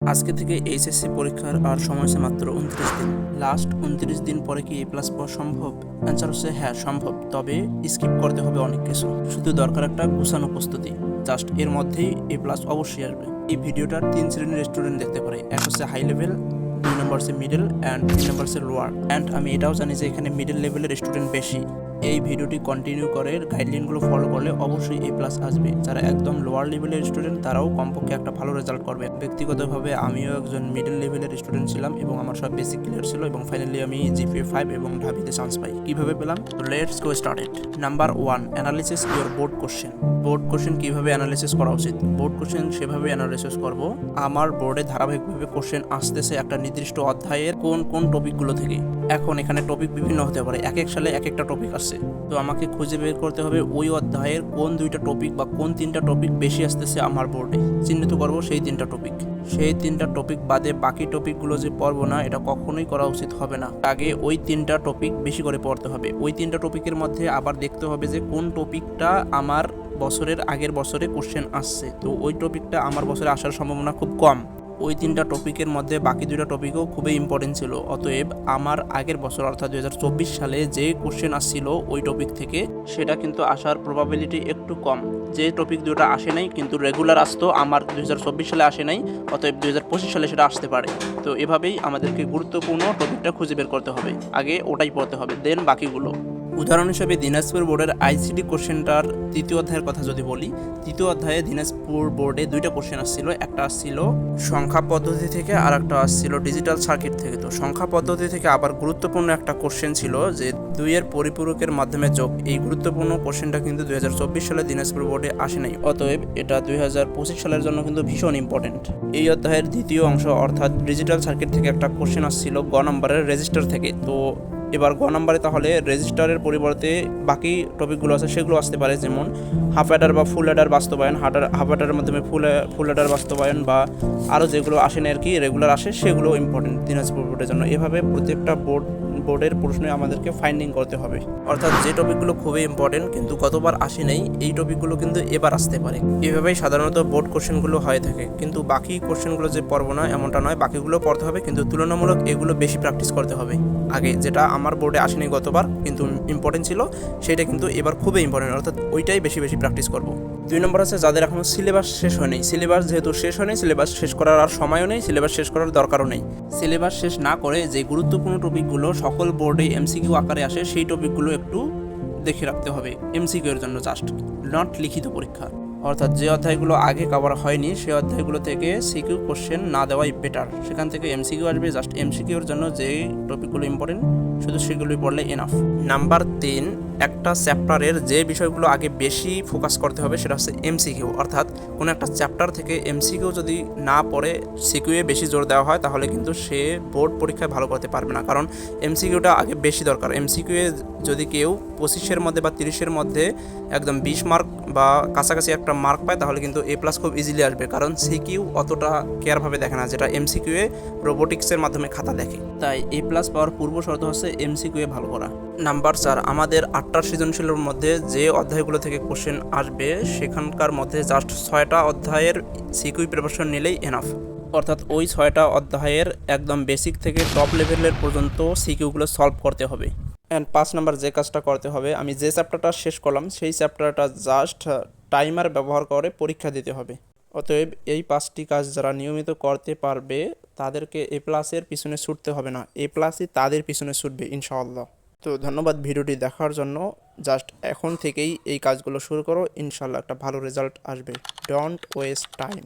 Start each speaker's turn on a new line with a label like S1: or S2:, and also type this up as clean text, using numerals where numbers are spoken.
S1: আজকে থেকে এইচএসসি পরীক্ষার আর সময় আছে মাত্র 29 দিন। লাস্ট 29 দিন পরে কি A+ পাওয়া সম্ভব? অ্যান্সার হচ্ছে হ্যাঁ সম্ভব, তবে স্কিপ করতে হবে অনেক কিছু। শুধু দরকার একটা গুছানো প্রস্তুতি। জাস্ট এর মধ্যেই A+ অবশ্যই আসবে। এই ভিডিওটা 3 শ্রেণীর স্টুডেন্ট দেখতে পারে। এক হচ্ছে হাই লেভেল, 2 নম্বর হচ্ছে মিডল অ্যান্ড 3 নম্বর হচ্ছে লোয়ার। অ্যান্ড আমি এটাও জানি যে এখানে মিডল লেভেলের স্টুডেন্ট বেশি। এই ভিডিওটি কন্টিনিউ করে গাইডলাইনগুলো ফলো করলে অবশ্যই A+ আসবে। যারা একদম লোয়ার লেভেলের স্টুডেন্ট তারাও কমপক্ষে একটা ভালো রেজাল্ট করবে। ব্যক্তিগতভাবে আমিও একজন মিডল লেভেলের স্টুডেন্ট ছিলাম এবং আমার সব বেসিক ক্লিয়ার ছিল এবং ফাইনালি আমি GPA 5 এবং ঢাবিতে চান্স পাই। কিভাবে পেলাম? তো let's go started. Number 1, analysis your board question. Board question কিভাবে অ্যানালিসিস করা উচিত? বোর্ড কোশ্চেন সেভাবে অ্যানালিসিস করব, আমার বোর্ডে ধারাবাহিকভাবে কোশ্চেন আসতেছে একটা নির্দিষ্ট অধ্যায়ের কোন কোন টপিকগুলো থেকে। এখন এখানে টপিক বিভিন্ন হতে পারে, এক এক সালে এক একটা টপিক আসছে, তো আমাকে খুঁজে বের করতে হবে ওই অধ্যায়ের কোন 2টা টপিক বা কোন 3টা টপিক বেশি আসতেছে আমার বোর্ডে। চিহ্নিত করব সেই 3টা টপিক। সেই 3টা টপিক বাদে বাকি টপিকগুলো যে পড়বো না, এটা কখনোই করা উচিত হবে না। আগে ওই 3টা টপিক বেশি করে পড়তে হবে। ওই 3টা টপিকের মধ্যে আবার দেখতে হবে যে কোন টপিকটা আমার বছরের আগের বছরে কোশ্চেন আসছে, তো ওই টপিকটা আমার বছরে আসার সম্ভাবনা খুব কম। ওই 3টা টপিকের মধ্যে বাকি 2টা টপিকও খুবই ইম্পর্টেন্ট ছিল, অতএব আমার আগের বছর অর্থাৎ 2024 সালে যে কোশ্চেন আসছিল ওই টপিক থেকে, সেটা কিন্তু আসার প্রবাবিলিটি একটু কম। যে টপিক 2টা আসে নাই কিন্তু রেগুলার আসতো, আমার 2024 সালে আসে নাই, অতএব 2025 সালে সেটা আসতে পারে। তো এভাবেই আমাদেরকে গুরুত্বপূর্ণ টপিকটা খুঁজে বের করতে হবে, আগে ওটাই পড়তে হবে, দেন বাকিগুলো। উদাহরণ হিসেবে দিনাজপুর বোর্ডের আইসিটি কোশ্চেনটার 3য় অধ্যায়ের কথা যদি বলি, 3য় অধ্যায়ে দিনাজপুর বোর্ডে 2টা কোশ্চেন আসছিল। একটা আসছিল সংখ্যা পদ্ধতি থেকে আর একটা আসছিল ডিজিটাল সার্কিট থেকে। তো সংখ্যা পদ্ধতি থেকে আবার গুরুত্বপূর্ণ একটা কোশ্চেন ছিল যে 2-এর পরিপূরকের মাধ্যমে যোগ। এই গুরুত্বপূর্ণ কোশ্চেনটা কিন্তু 2024 সালে দিনাজপুর বোর্ডে আসে নাই, অতএব এটা 2025 সালের জন্য কিন্তু ভীষণ ইম্পর্টেন্ট। এই অধ্যায়ের 2য় অংশ অর্থাৎ ডিজিটাল সার্কিট থেকে একটা কোশ্চেন আসছিল গ নম্বরের রেজিস্টার থেকে। তো এবার গ নম্বরে তাহলে রেজিস্টারের পরিবর্তে বাকি টপিকগুলো আছে সেগুলো আসতে পারে, যেমন হাফ অ্যাডার বা ফুল অ্যাডার বাস্তবায়ন, হাফ অ্যাডারের মাধ্যমে ফুল অ্যাডার বাস্তবায়ন, বা আরও যেগুলো আসে না আর কি রেগুলার আসে, সেগুলো ইম্পর্টেন্ট দিনাজপুর বোর্ডের জন্য। এভাবে প্রত্যেকটা বোর্ডের প্রশ্নে আমাদেরকে ফাইন্ডিং করতে হবে, অর্থাৎ যে টপিকগুলো খুবই ইম্পর্টেন্ট কিন্তু গতবার আসে নাই, এই টপিকগুলো কিন্তু এবার আসতে পারে। এভাবেই সাধারণত বোর্ড কোশ্চেনগুলো হয়ে থাকে, কিন্তু বাকি কোশ্চেনগুলো যে পড়বো না এমনটা নয়, বাকিগুলো পড়তে হবে, কিন্তু তুলনামূলক এগুলো বেশি প্র্যাকটিস করতে হবে আগে। যেটা আমার বোর্ডে আসেনি গতবার কিন্তু ইম্পর্টেন্ট ছিল, সেটা কিন্তু এবার খুবই ইম্পর্টেন্ট, অর্থাৎ ওইটাই বেশি বেশি প্র্যাকটিস করবো। 2 নম্বর আছে যাদের এখনো সিলেবাস শেষ হয়নি। সিলেবাস যেহেতু শেষ হয়নি, সিলেবাস শেষ করার আর সময়ও নেই, সিলেবাস শেষ করার দরকারও নেই। সিলেবাস শেষ না করে যে গুরুত্বপূর্ণ টপিকগুলো সকল বোর্ডে MCQ আকারে আসে, সেই টপিকগুলো একটু দেখে রাখতে হবে MCQ এর জন্য, জাস্ট নট লিখিত পরীক্ষা। অর্থাৎ যে অধ্যায়গুলো আগে কভার হয়নি সেই অধ্যায়গুলো থেকে সিকিউ কোশ্চেন না দেওয়াই বেটার। সেখান থেকে MCQ আসবে, জাস্ট MCQর জন্য যেই টপিকগুলো ইম্পর্টেন্ট শুধু সেগুলোই পড়লে এনাফ। নাম্বার 3, একটা চ্যাপ্টারের যে বিষয়গুলো আগে বেশি ফোকাস করতে হবে সেটা হচ্ছে MCQ। অর্থাৎ কোনো একটা চ্যাপ্টার থেকে MCQ যদি না পড়ে সিকিউয়ে বেশি জোর দেওয়া হয়, তাহলে কিন্তু সে বোর্ড পরীক্ষায় ভালো করতে পারবে না, কারণ MCQটা আগে বেশি দরকার। MCQয়ে যদি কেউ 25-এর মধ্যে বা 30-এর মধ্যে একদম 20 মার্ক বা কাছাকাছি একটা মার্ক পায়, তাহলে কিন্তু A+ খুব ইজিলি আসবে, কারণ সিকিউ অতটা কেয়ারভাবে দেখে না, যেটা MCQয়ে রোবোটিক্সের মাধ্যমে খাতা দেখে। তাই A+ পাওয়ার পূর্ব শর্ত হচ্ছে MCQয়ে ভালো করা। নাম্বার 4, আমাদের 8টা সৃজনশীলের মধ্যে যে অধ্যায়গুলো থেকে কোশ্চেন আসবে সেখানকার মধ্যে জাস্ট 6টা অধ্যায়ের সিকিউ প্রিপারেশন নিলেই এনাফ। অর্থাৎ ওই 6টা অধ্যায়ের একদম বেসিক থেকে টপ লেভেলের পর্যন্ত সিকিউগুলো সলভ করতে হবে। অ্যান্ড 5 নাম্বার যে কাজটা করতে হবে, আমি যে চ্যাপ্টারটা শেষ করলাম সেই চ্যাপ্টারটা জাস্ট টাইমার ব্যবহার করে পরীক্ষা দিতে হবে। অতএব এই 5টি কাজ যারা নিয়মিত করতে পারবে তাদেরকে A+-এর পিছনে ছুটতে হবে না, A+ই তাদের পিছনে ছুটবে ইনশাআল্লাহ। তো ধন্যবাদ ভিডিওটি দেখার জন্য। জাস্ট এখন থেকেই এই কাজগুলো শুরু করো, ইনশাআল্লাহ একটা ভালো রেজাল্ট আসবে। Don't waste time.